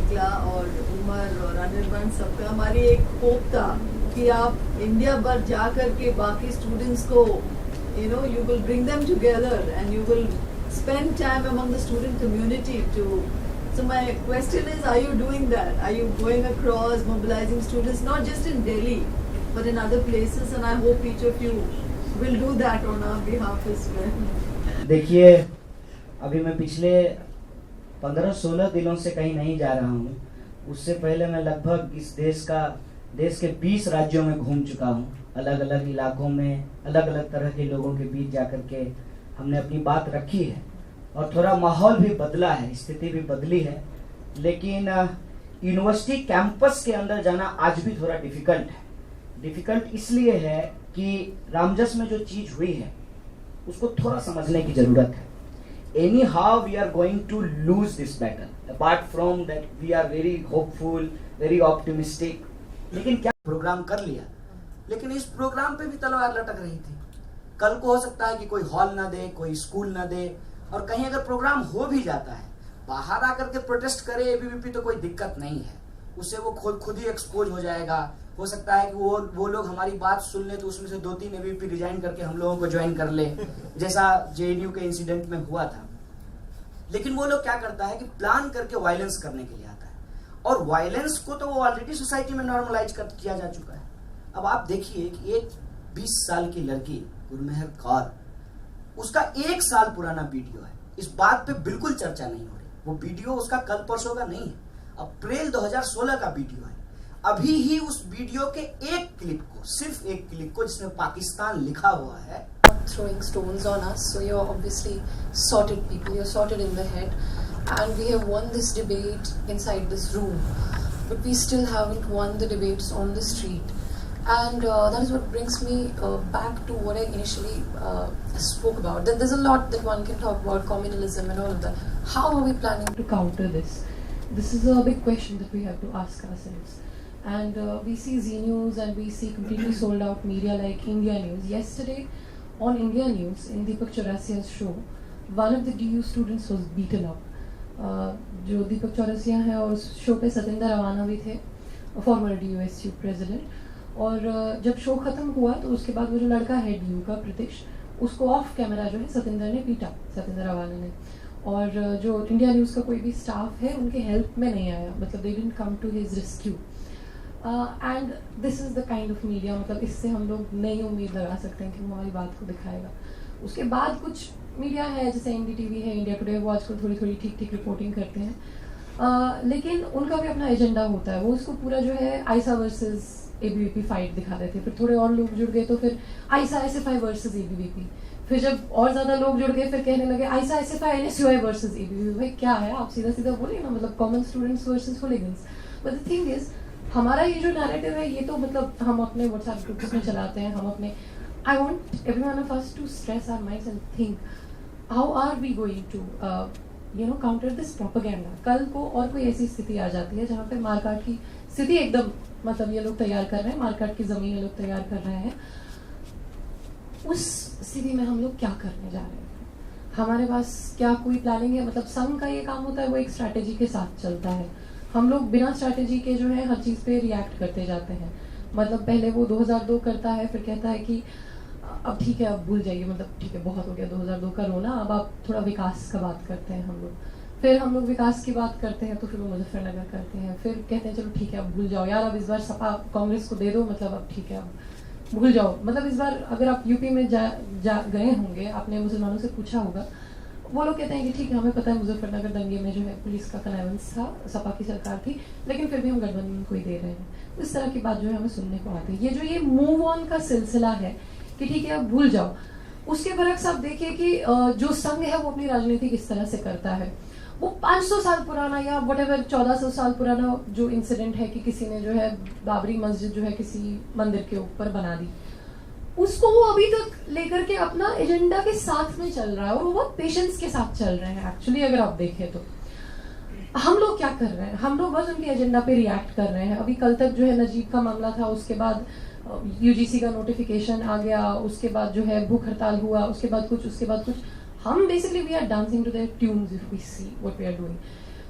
निकला और उमर और अनिर्बन सबका हमारी एक होप था कि आप इंडिया भर जा करके बाकी स्टूडेंट्स को you will bring them together and you will spend time among the student community to. So my question is, are you doing that? Are you going across, mobilizing students, not just in Delhi, but in other places? And I hope each of you will do that on our behalf as well. देखिए, अभी मैं पिछले 15-16 दिनों से कहीं नहीं जा रहा हूँ. उससे पहले मैं लगभग इस देश के 20 राज्यों में घूम चुका हूँ. अलग अलग इलाकों में अलग अलग तरह के लोगों के बीच जाकर के हमने अपनी बात रखी है और थोड़ा माहौल भी बदला है, स्थिति भी बदली है. लेकिन यूनिवर्सिटी कैंपस के अंदर जाना आज भी थोड़ा डिफिकल्ट है. डिफिकल्ट इसलिए है कि रामजस में जो चीज हुई है उसको थोड़ा समझने की जरूरत है. Anyhow we are going to lose this battle. Apart from that we are very hopeful, very optimistic. लेकिन क्या प्रोग्राम कर लिया, लेकिन इस प्रोग्राम पे भी तलवार लटक रही थी. कल को हो सकता है कि कोई हॉल ना दे, कोई स्कूल ना दे, और कहीं अगर प्रोग्राम हो भी जाता है बाहर आकर के प्रोटेस्ट करे एबीवीपी तो कोई दिक्कत नहीं है. उससे वो खुद ही एक्सपोज हो जाएगा. हो सकता है कि वो लोग हमारी बात सुन ले तो उसमें से 2-3 एबीवीपी रिजाइन करके हम लोगों को ज्वाइन कर ले, जैसा जेएनयू के इंसिडेंट में हुआ था. लेकिन वो लोग क्या करता है कि प्लान करके वायलेंस करने के लिए आता है, और वायलेंस को तो वो ऑलरेडी सोसाइटी में नॉर्मलाइज किया जा चुका है. अब आप देखिए कि एक 20 साल की लड़की गुरमेहर कौर, उसका 1 साल पुराना वीडियो है. इस बात पे बिल्कुल चर्चा नहीं हो रही. वो वीडियो उसका कल परसों का नहीं है, अप्रैल 2016 का वीडियो है. अभी ही उस वीडियो के एक क्लिप को, सिर्फ एक क्लिप को जिसमें पाकिस्तान लिखा हुआ है. Throwing stones on us, so you're obviously sorted people, you're sorted in the head, and we have won this debate inside this room, but we still haven't won the debates on the street. And that is what brings me back to what I initially spoke about. That there's a lot that one can talk about, communalism and all of that. How are we planning to counter this? This is a big question that we have to ask ourselves. And we see Z News and we see completely sold out media like India News. Yesterday on India News, in Deepak Chaurasia's show, one of the DU students was beaten up. जो दीपक चौरसिया है और उस show पे सतिंदर रवाना भी थे, farmer DUSU president. और जब शो खत्म हुआ तो उसके बाद वो जो लड़का है DU का प्रतीश, उसको ऑफ कैमरा जो है सतिंदर ने पीटा, सतिंदर रवाना ने. और जो इंडिया न्यूज़ का कोई भी स्टाफ है उनके हेल्प में नहीं आया, मतलब they didn't come to his rescue. And this is the kind of media, मतलब इससे हम लोग नई उम्मीद लगा सकते हैं कि वो हमारी बात को दिखाएगा. उसके बाद कुछ मीडिया है जैसे NDTV है, इंडिया टुडे, वो आजकल थोड़ी थोड़ी ठीक रिपोर्टिंग करते हैं. लेकिन उनका भी अपना एजेंडा होता है. वो इसको पूरा जो है आइसा वर्सेस ABVP फाइट दिखा रहे थे. फिर थोड़े और लोग जुड़ गए तो फिर आइसा SFI वर्सेस ABVP. फिर जब और ज़्यादा लोग जुड़ गए फिर कहने लगे आइसा SFI NSUI वर्सेस ABVP. भाई क्या है, आप सीधा सीधा बोलिए ना, मतलब common students versus hooligans. But the thing is, हमारा ये जो नैरेटिव है ये तो मतलब हम अपने व्हाट्सएप ग्रुप्स में चलाते हैं. हम अपने, I want everyone of us to stress our minds and think how are we going to counter this propaganda. कल को और कोई ऐसी स्थिति आ जाती है जहाँ पे मारकाट की स्थिति एकदम, मतलब ये लोग तैयार कर रहे हैं, मारकाट की जमीन ये लोग तैयार कर रहे हैं. उस स्थिति में हम लोग क्या करने जा रहे हैं? हमारे पास क्या कोई प्लानिंग है? मतलब संघ का ये काम होता है, वो एक स्ट्रैटेजी के साथ चलता है. हम लोग बिना स्ट्रैटेजी के जो है हर चीज़ पे रिएक्ट करते जाते हैं. मतलब पहले वो 2002 करता है, फिर कहता है कि अब ठीक है, अब भूल जाइए, मतलब ठीक है बहुत हो गया 2002 का रोना, अब आप थोड़ा विकास का बात करते हैं हम लोग. फिर हम लोग विकास की बात करते हैं तो फिर वो मुजफ्फरनगर करते हैं. फिर कहते हैं चलो ठीक है अब भूल जाओ यार, अब इस बार सपा कांग्रेस को दे दो, मतलब अब ठीक है अब भूल जाओ. मतलब इस बार अगर आप यूपी में जा गए होंगे, आपने मुसलमानों से पूछा होगा, वो लोग कहते हैं कि ठीक है हमें पता है मुजफ्फरनगर दंगे में जो है पुलिस का कनेवेंस था, सपा की सरकार थी, लेकिन फिर भी हम गठबंधन को ही दे रहे हैं. इस तरह की बात जो है हमें सुनने को आती है. ये मूव ऑन का सिलसिला है कि ठीक है अब भूल जाओ. उसके बरक्स आप देखिए कि जो संघ है वो अपनी राजनीति किस तरह से करता है. वो 500 साल पुराना या व्हाटएवर 1400 साल पुराना जो इंसिडेंट है कि किसी ने जो है बाबरी मस्जिद जो है किसी मंदिर के ऊपर बना दी, उसको वो अभी तक लेकर के अपना एजेंडा के साथ में चल रहा है और वो बहुत पेशेंस के साथ चल रहे हैं. एक्चुअली अगर आप देखें तो हम लोग क्या कर रहे हैं, हम लोग बस उनके एजेंडा पे रिएक्ट कर रहे हैं. अभी कल तक जो है नजीब का मामला था, उसके बाद UGC का नोटिफिकेशन आ गया, उसके बाद जो है भूख हड़ताल हुआ, उसके बाद कुछ. हम basically we are dancing to their tunes if we see what we are doing.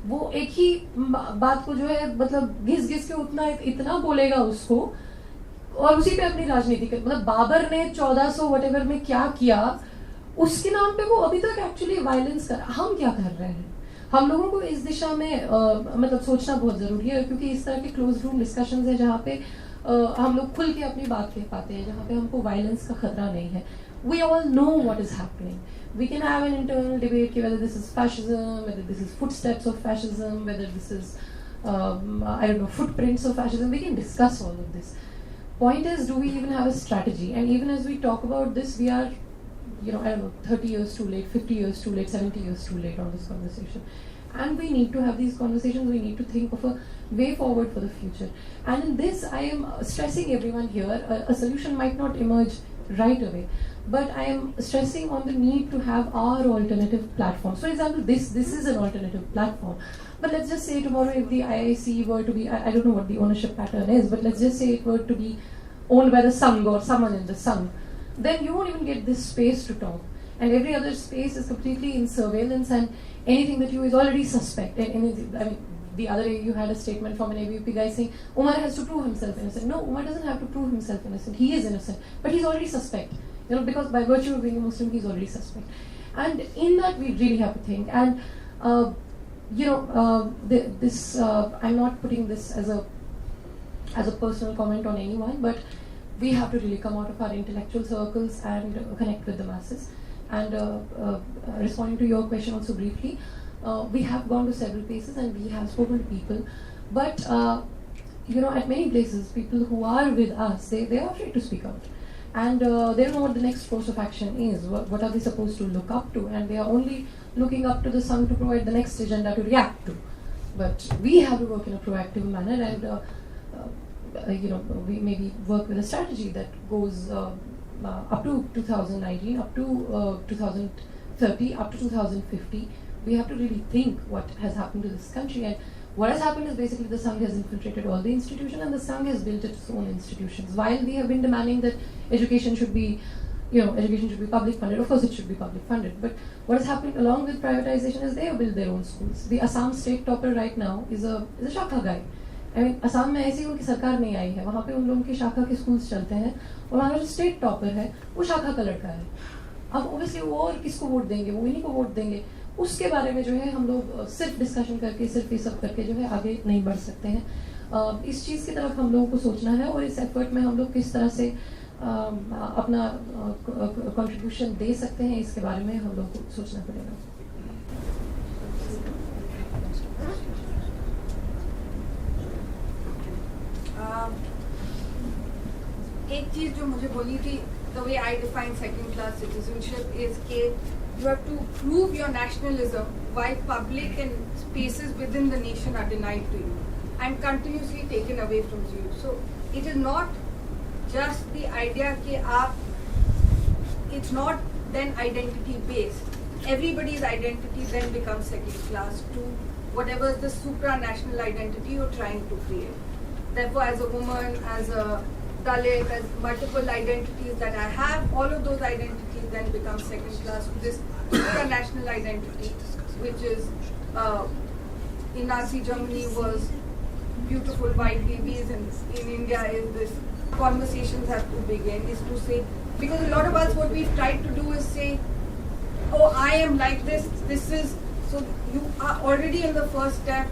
वो एक ही बात को जो है मतलब घिस घिस के उतना इतना बोलेगा उसको, और उसी पे अपनी राजनीति कर, मतलब बाबर ने 1400 वटेवर में क्या किया, उसके नाम पे वो अभी तक एक्चुअली वायलेंस कर, हम क्या कर रहे हैं? हम लोगों को इस दिशा में मतलब सोचना बहुत जरूरी है, क्योंकि इस तरह के क्लोज रूम डिस्कशंस है जहाँ पे हम लोग खुल के अपनी बात कह पाते हैं, जहाँ पे हमको वायलेंस का खतरा नहीं है. We all know what is happening. We can have an internal debate whether this is fascism, whether this is footsteps of fascism, whether this is I don't know, footprints of fascism. We can discuss all of this. Point is, do we even have a strategy? And even as we talk about this, we are, I don't know, 30 years too late, 50 years too late, 70 years too late on this conversation. And we need to have these conversations. We need to think of a way forward for the future. And in this, I am stressing everyone here, a solution might not emerge right away, but I am stressing on the need to have our alternative platforms. For example, this is an alternative platform. But let's just say tomorrow if the IIC were to be, I don't know what the ownership pattern is, but let's just say it were to be owned by the Sangh or someone in the Sangh, then you won't even get this space to talk. And every other space is completely in surveillance, and anything that you is already suspect. And anything, I mean, the other day you had a statement from an ABP guy saying Umar has to prove himself innocent. No, Umar doesn't have to prove himself innocent. He is innocent, but he's already suspect. Because by virtue of being a Muslim, he's already suspect. And in that, we really have to think. And I'm not putting this as a personal comment on anyone, but we have to really come out of our intellectual circles and connect with the masses. And responding to your question also briefly, we have gone to several places and we have spoken to people, but at many places, people who are with us, they are afraid to speak out. And they don't know what the next course of action is. What are they supposed to look up to? And they are only looking up to the Sangh to provide the next agenda to react to. But we have to work in a proactive manner, and we maybe work with a strategy that goes up to 2019, up to 2030, up to 2050. We have to really think what has happened to this country. And what has happened is basically the Sangh has infiltrated all the institutions, and the Sangh has built its own institutions. While we have been demanding that education should be public funded, of course it should be public funded. But what has happened along with privatization is they have built their own schools. The Assam state topper right now is a Shakha guy. I mean, Assam में ऐसी उनकी सरकार नहीं आई है, वहाँ पे उन लोगों की शाखा के स्कूल्स चलते हैं, और वहाँ जो स्टेट टॉपर है वो शाखा का लड़का है. अब ओबियसली वो और किसको वोट देंगे, वो इन्हीं को वोट देंगे. उसके बारे में जो है हम लोग सिर्फ डिस्कशन करके, सिर्फ ये सब करके जो है आगे नहीं बढ़ सकते हैं. इस चीज़ की तरफ हम लोगों को सोचना है, और इस एफर्ट में हम लोग किस तरह से अपना कंट्रीब्यूशन दे सकते हैं, इसके बारे में हम लोग को सोचना पड़ेगा. एक चीज जो मुझे बोली थी, the way I define second class citizenship is कि you have to prove your nationalism while public and spaces within the nation are denied to you and continuously taken away from you. So it is not just the idea कि आप, it's not then identity based. Everybody's identity then becomes second class to whatever is the supranational identity you're trying to create. Therefore, as a woman, as a Dalit, as multiple identities that I have, all of those identities then become second class to this supranational identity, which is in Nazi Germany was beautiful white babies, and in India is this. Conversations have to begin, is to say, because a lot of us what we've tried to do is say, oh, I am like this is, so you are already in the first step.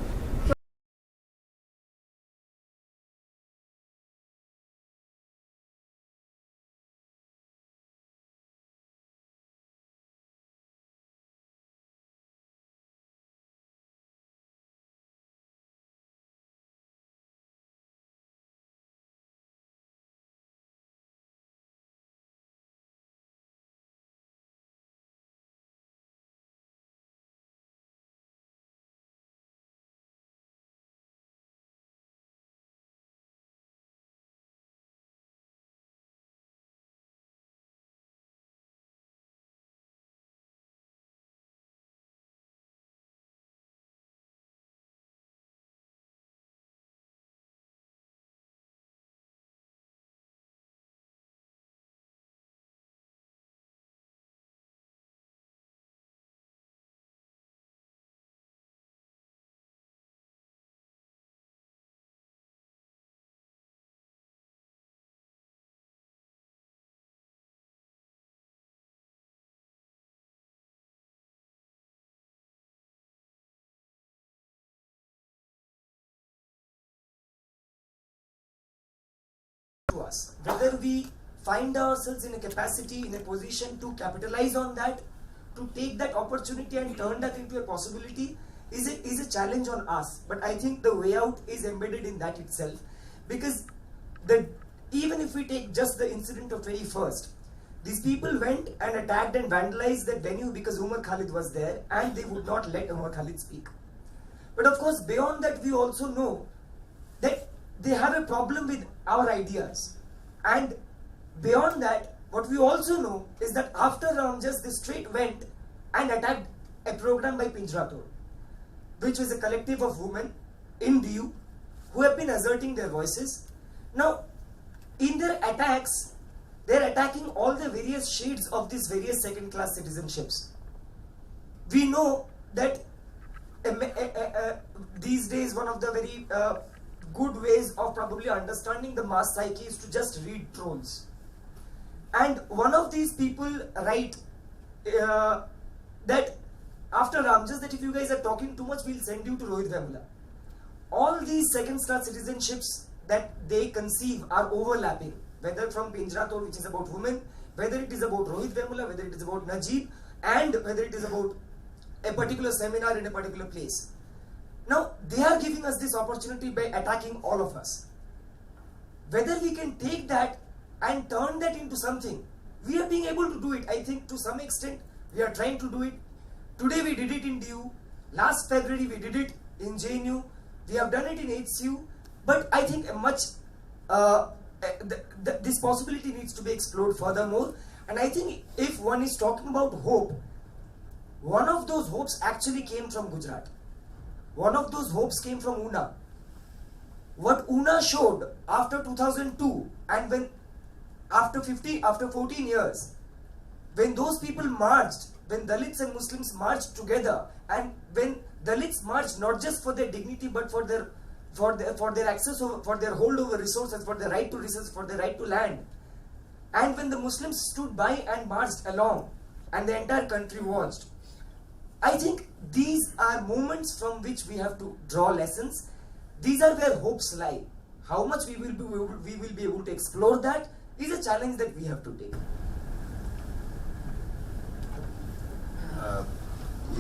us. Whether we find ourselves in a capacity, in a position to capitalize on that, to take that opportunity and turn that into a possibility is a challenge on us. But I think the way out is embedded in that itself. Because even if we take just the incident of 21st, these people went and attacked and vandalized that venue because Umar Khalid was there and they would not let Umar Khalid speak. But of course, beyond that, we also know that they have a problem with our ideas. And beyond that, what we also know is that after Ramjas, they straight went and attacked a program by Pinjra, which was a collective of women in DU who have been asserting their voices. Now, in their attacks, they're attacking all the various shades of these various second-class citizenships. We know that these days one of the very good ways of probably understanding the mass psyche is to just read trolls. And one of these people write that after Ramjas, that if you guys are talking too much, we'll send you to Rohit Vemula. All these second-class citizenships that they conceive are overlapping, whether from Pinjra, which is about women, whether it is about Rohit Vemula, whether it is about Najib, and whether it is about a particular seminar in a particular place. Now, they are giving us this opportunity by attacking all of us. Whether we can take that and turn that into something, we are being able to do it. I think to some extent, we are trying to do it. Today we did it in DU. Last February we did it in JNU. We have done it in HCU. But I think this possibility needs to be explored furthermore. And I think if one is talking about hope, one of those hopes actually came from Gujarat. One of those hopes came from Una. What Una showed after 2002 and when after 14 years, when those people marched, when Dalits and Muslims marched together, and when Dalits marched not just for their dignity but for their access, for their hold over resources, for their right to resources, for their right to land, and when the Muslims stood by and marched along, and the entire country watched, I think these are moments from which we have to draw lessons. These are where hopes lie. How much we will be able to explore that is a challenge that we have to take.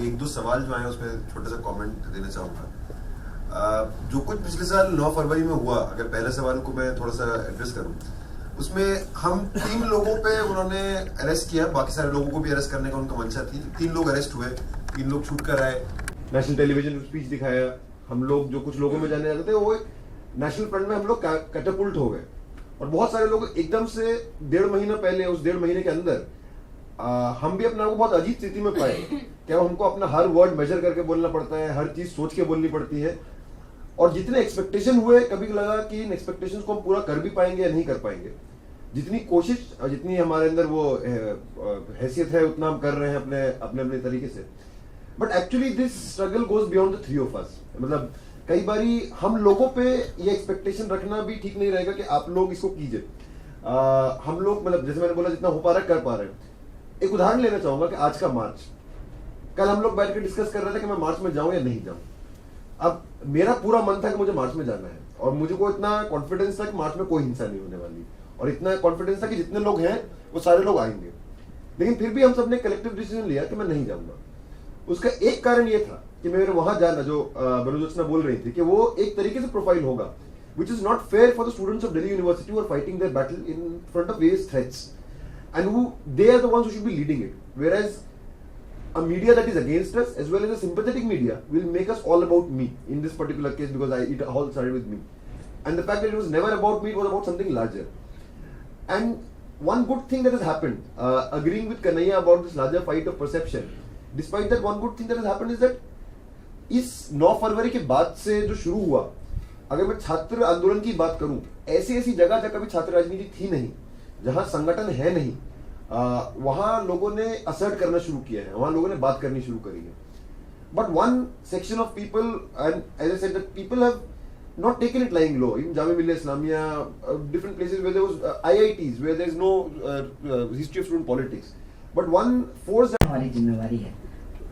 एक दो सवाल जो आए उसमें छोटा सा comment देना चाहूँगा। जो कुछ पिछले साल 9 फरवरी में हुआ, अगर पहले सवाल को मैं थोड़ा सा एड्रेस करूँ, उसमें हम 3 लोगों पे उन्होंने अरेस्ट किया, बाकी सारे लोगों को भी अरेस्ट करने का उनका मंशा थी। 3 लोग अरेस्ट हुए, 3 लोग छूट कर आए, नेशनल टेलीविजन स्पीच दिखाया। हम लोग जो कुछ लोगों में जाने जाते थे वो नेशनल फ्रंट में हम लोग कैटापुल्ट हो गए, और बहुत सारे लोग एकदम से 1.5 महीना पहले, उस 1.5 महीने के अंदर हम भी अपने आप को बहुत अजीब स्थिति में पाए। क्या हमको अपना हर वर्ड मेजर करके बोलना पड़ता है, हर चीज सोच के बोलनी पड़ती है, और जितने एक्सपेक्टेशन हुए कभी लगा कि इन एक्सपेक्टेशंस को हम पूरा कर भी पाएंगे या नहीं कर पाएंगे। जितनी कोशिश, जितनी हमारे अंदर वो हैसियत है उतना हम कर रहे हैं अपने तरीके से। But actually this struggle goes beyond the 3 of us। मतलब कई बारी हम लोगों पे ये एक्सपेक्टेशन रखना भी ठीक नहीं रहेगा कि आप लोग इसको कीजिए। हम लोग, मतलब जैसे मैंने बोला, जितना हो पा रहा है कर पा रहे हैं। एक उदाहरण लेना चाहूंगा कि आज का मार्च, कल हम लोग बैठ के डिस्कस कर रहे थे कि मैं मार्च में जाऊं या नहीं जाऊं। अब मेरा पूरा मन था कि मुझे मार्च में जाना है, और मुझे को इतना कॉन्फिडेंस था कि मार्च में कोई हिंसा नहीं होने वाली, और इतना कॉन्फिडेंस था कि जितने लोग हैं वो सारे लोग आएंगे। लेकिन फिर भी हम सब ने कलेक्टिव डिसीजन लिया कि मैं नहीं जाऊंगा। उसका एक कारण ये था कि मेरे वहां जाना, जो बलूचिस्तान बोल रही थी, कि वो एक तरीके से प्रोफाइल होगा which is not fair for the students of Delhi University who are fighting their battle in front of various threats, and they are the ones who should be leading it, whereas a media that is against us, as well as a sympathetic media, will make us all about me in this particular case, because it all started with me, and the fact that it was never about me, it was about something larger. And one good thing that has happened, agreeing with Kanhaiya about this larger fight of perception, despite that, one good thing that has happened is that इस 9 फरवरी के बाद से जो शुरू हुआ, अगर मैं छात्र आंदोलन की बात करूं, ऐसी जगह जहाँ कभी छात्र राजनीति थी नहीं, जहां संगठन है नहीं, वहां लोगों ने असर्ट करना शुरू किया है, वहां लोगों ने बात करनी शुरू करी है। But one section of people, and as I said, that people have not taken it lying low. In Jamia Millia Islamia, different places where there was IITs, where there is no history of student politics. But one force that हमारी जिम्मेवारी है।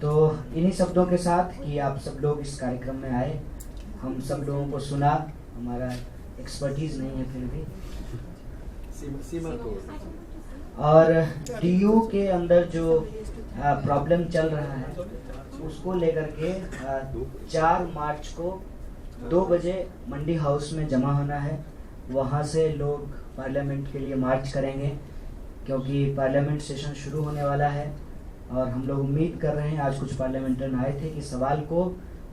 तो इन्हीं शब्दों के साथ कि आप सब लोग इस कार्यक्रम में आए, हम सब लोगों को सुना, हमारा एक्सपर्टीज नहीं है फिर भी, सीमा को और डीयू के अंदर जो प्रॉब्लम चल रहा है उसको लेकर के 4 मार्च को 2 बजे मंडी हाउस में जमा होना है। वहाँ से लोग पार्लियामेंट के लिए मार्च करेंगे क्योंकि पार्लियामेंट सेशन शुरू होने वाला है और हम लोग उम्मीद कर रहे हैं, आज कुछ पार्लियामेंटरियन आए थे, कि सवाल को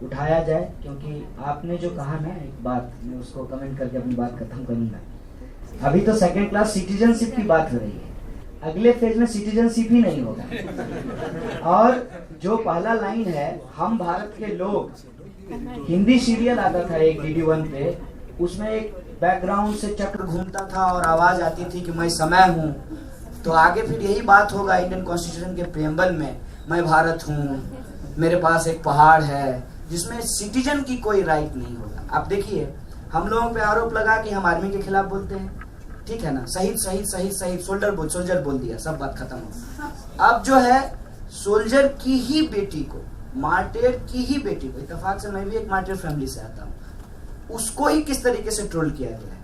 उठाया जाए, क्योंकि आपने जो कहा ना एक बात, मैं उसको कमेंट करके अपनी बात खत्म करूंगा। अभी तो सेकंड क्लास सिटीजनशिप की बात हो रही है, अगले फेज में सिटीजनशिप ही नहीं होगा। और जो पहला लाइन है, हम भारत के लोग, हिंदी सीरियल आता था एक DD1 पे, उसमें एक बैकग्राउंड से चक्र घूमता था और आवाज आती थी कि मैं समय हूँ। तो आगे फिर यही बात होगा इंडियन कॉन्स्टिट्यूशन के प्रेम्बल में, मैं भारत हूँ, मेरे पास एक पहाड़ है, जिसमें सिटीजन की कोई राइट नहीं होगा। आप देखिए, हम लोगों पे आरोप लगा कि हम आर्मी के खिलाफ बोलते हैं, ठीक है ना, शहीद शहीद शहीद शहीद, सोल्जर बोल दिया, सब बात खत्म हो। अब जो है सोल्जर की ही बेटी को, मार्टिर की ही बेटी को, इत्तेफाक से मैं भी एक मार्टिर फैमिली से आता हूँ, उसको ही किस तरीके से ट्रोल किया गया है।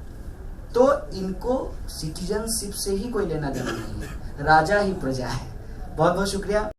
तो इनको सिटीजनशिप से ही कोई लेना देना नहीं है, राजा ही प्रजा है। बहुत बहुत शुक्रिया।